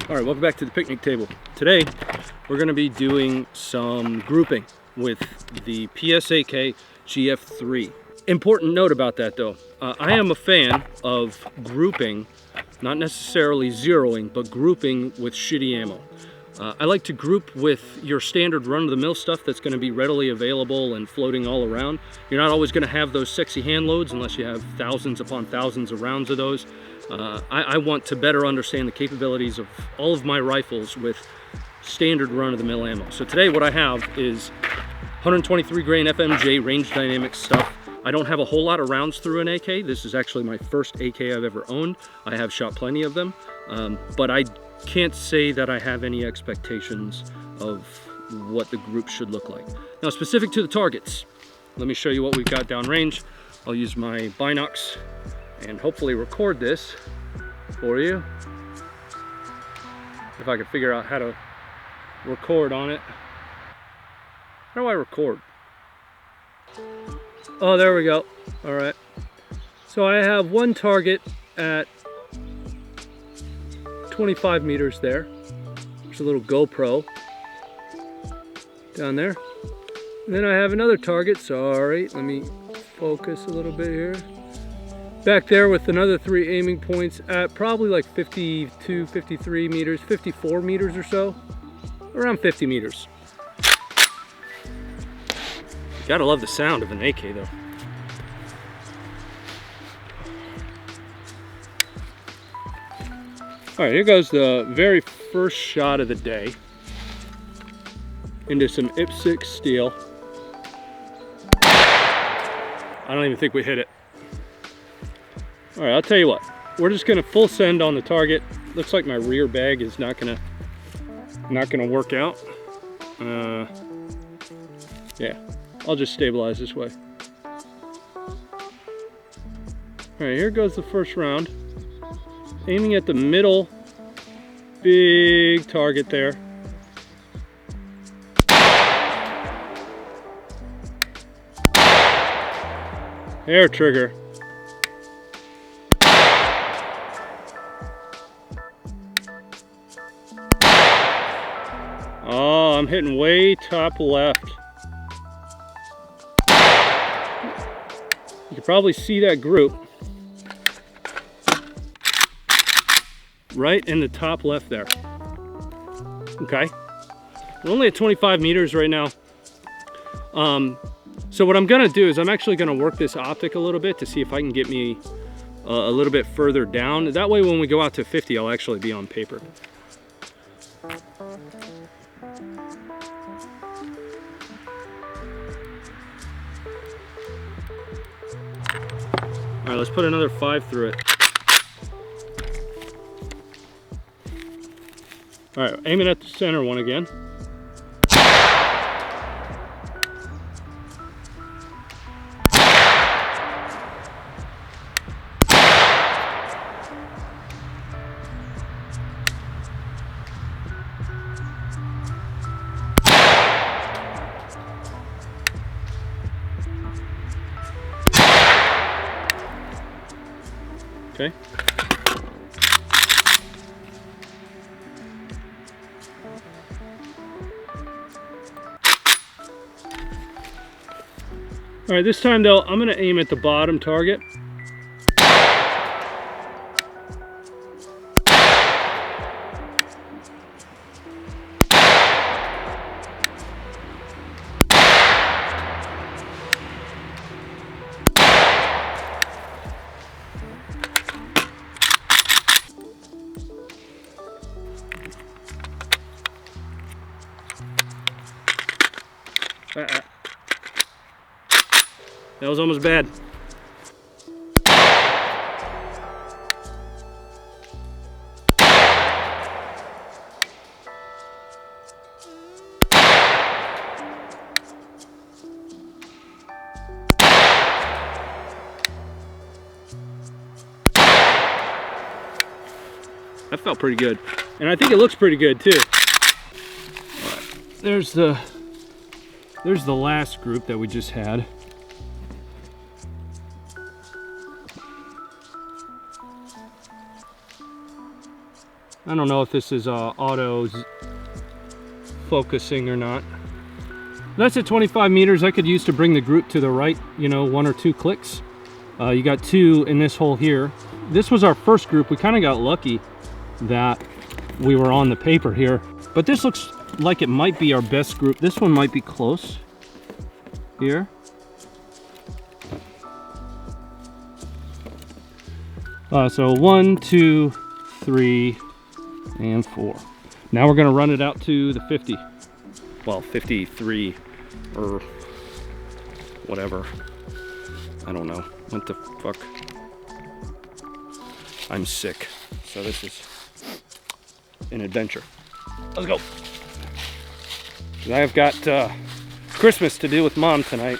All right, welcome back to the picnic table. Today, we're gonna be doing some grouping with the PSA AK GF3. Important note about that though, I am a fan of grouping, not necessarily zeroing, but grouping with shitty ammo. I like to group with your standard run-of-the-mill stuff that's gonna be readily available and floating all around. You're not always gonna have those sexy hand loads unless you have thousands upon thousands of rounds of those. I want to better understand the capabilities of all of my rifles with standard run-of-the-mill ammo. So today what I have is 123 grain FMJ range dynamics stuff. I don't have a whole lot of rounds through an AK. This is actually my first AK I've ever owned. I have shot plenty of them, but I can't say that I have any expectations of what the group should look like. Now, specific to the targets, let me show you what we've got downrange. I'll use my binocs and hopefully record this for you. If I can figure out how to record on it. How do I record? Oh, there we go. All right. So I have one target at 25 meters there. There's a little GoPro down there. And then I have another target, sorry, let me focus a little bit here. Back there with another 3 aiming points at probably like 52, 53 meters, 54 meters or so. Around 50 meters. Gotta love the sound of an AK though. All right, here goes the very first shot of the day into some IPSC steel. I don't even think we hit it. All right, I'll tell you what. We're just gonna full send on the target. Looks like my rear bag is not gonna work out. Yeah, I'll just stabilize this way. All right, here goes the first round. Aiming at the middle, big target there. Hair trigger. Oh, I'm hitting way top left. You can probably see that group right in the top left there. Okay, we're only at 25 meters right now. So what I'm gonna do is I'm actually gonna work this optic a little bit to see if I can get me a little bit further down. That way when we go out to 50, I'll actually be on paper. All right, let's put another 5 through it. All right, aiming at the center one again. Okay. All right, this time though, I'm gonna aim at the bottom target. That was almost bad. That felt pretty good. And I think it looks pretty good too. All right. There's the last group that we just had. I don't know if this is auto focusing or not. That's at 25 meters. I could use to bring the group to the right, you know, 1 or 2 clicks. You got 2 in this hole here. This was our first group. We kind of got lucky that we were on the paper here, but this looks like it might be our best group. This one might be close here. So 1, 2, 3, and 4. Now we're gonna run it out to the 50. Well, 53 or whatever. I don't know. What the fuck? I'm sick. So this is an adventure. Let's go. I have got Christmas to do with Mom tonight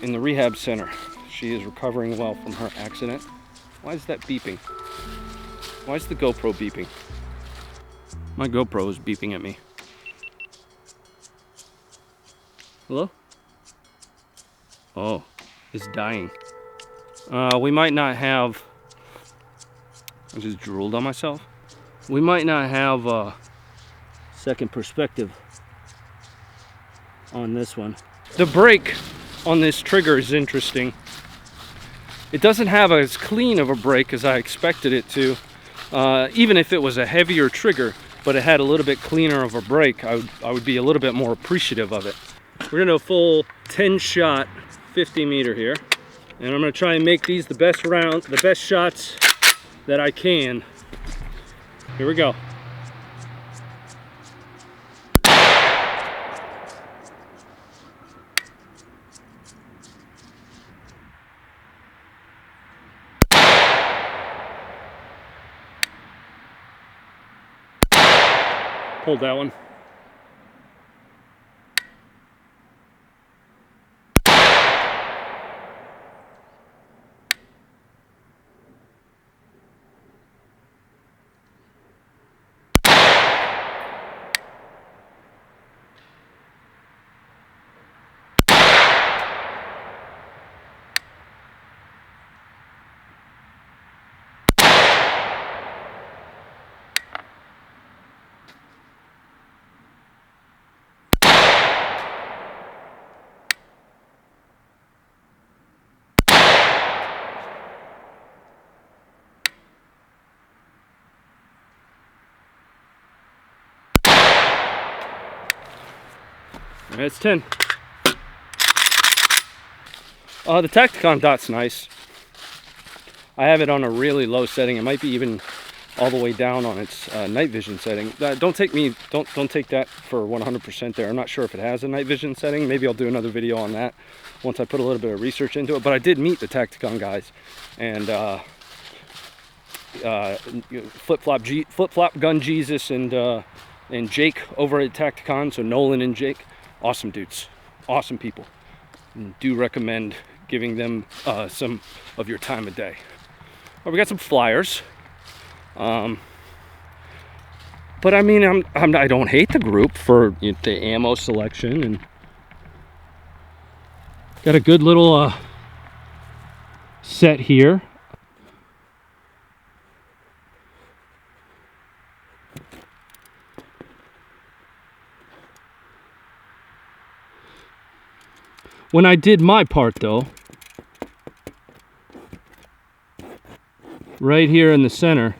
in the rehab center. She is recovering well from her accident. Why is that beeping? Why is the GoPro beeping? My GoPro is beeping at me. Hello? Oh, it's dying. We might not have... I just drooled on myself. We might not have a second perspective on this one. The brake on this trigger is interesting. It doesn't have as clean of a brake as I expected it to. Even if it was a heavier trigger, but it had a little bit cleaner of a brake, I would be a little bit more appreciative of it. We're gonna do a full 10 shot 50 meter here. And I'm gonna try and make these the best shots that I can. Here we go. Pulled that one. It's 10. The Tacticon dot's nice. I have it on a really low setting. It might be even all the way down on its night vision setting. Don't take that for 100% there. I'm not sure if it has a night vision setting. Maybe I'll do another video on that once I put a little bit of research into it. But I did meet the Tacticon guys, and flip-flop gun Jesus and Jake over at Tacticon. So Nolan and Jake. Awesome dudes, awesome people. And do recommend giving them some of your time of day. Well, we got some flyers, but I mean, I don't hate the group for the ammo selection, and got a good little set here. When I did my part though, right here in the center,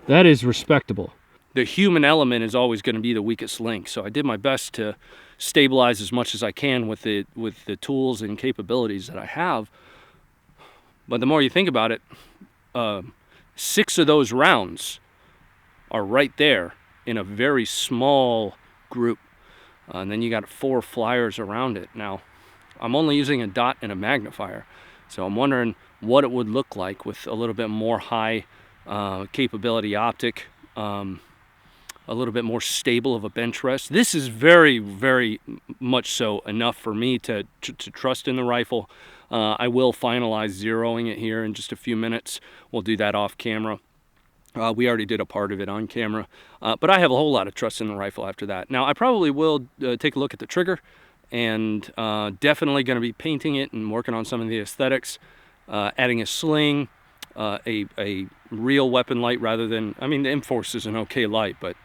that is respectable. The human element is always going to be the weakest link, so I did my best to stabilize as much as I can with the tools and capabilities that I have. But the more you think about it, 6 of those rounds are right there in a very small group, and then you got 4 flyers around it. Now, I'm only using a dot and a magnifier, so I'm wondering what it would look like with a little bit more high capability optic, a little bit more stable of a bench rest. This is very, very much so enough for me to trust in the rifle. I will finalize zeroing it here in just a few minutes. We'll do that off camera. We already did a part of it on camera, but I have a whole lot of trust in the rifle after that. Now, I probably will take a look at the trigger, and definitely going to be painting it and working on some of the aesthetics, adding a sling, a real weapon light rather than, I mean, the M-Force is an okay light, but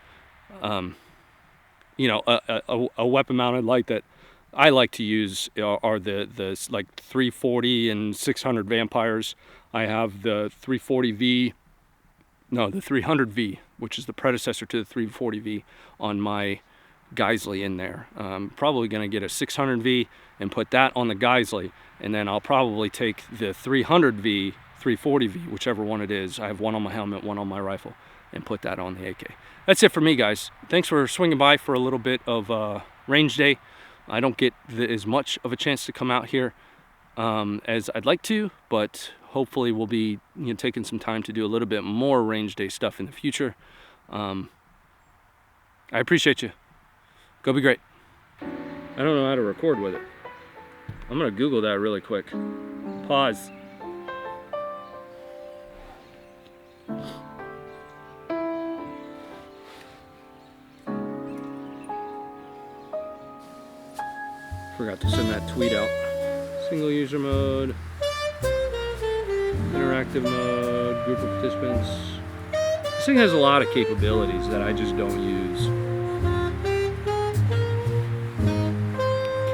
you know, a weapon mounted light that I like to use are the like 340 and 600 Vampires. I have the 340V, no, the 300V, which is the predecessor to the 340V on my Geisley in there. I'm probably going to get a 600V and put that on the Geisley, and then I'll probably take the 300V, 340V, whichever one it is. I have one on my helmet, one on my rifle, and put that on the AK. That's it for me, guys. Thanks for swinging by for a little bit of range day. I don't get as much of a chance to come out here as I'd like to, but hopefully we'll be, you know, taking some time to do a little bit more range day stuff in the future. I appreciate you. Go be great. I don't know how to record with it. I'm gonna Google that really quick. Pause. Forgot to send that tweet out. Single user mode, interactive mode, group of participants. This thing has a lot of capabilities that I just don't use.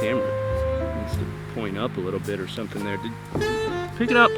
Camera needs to point up a little bit or something there. Pick it up.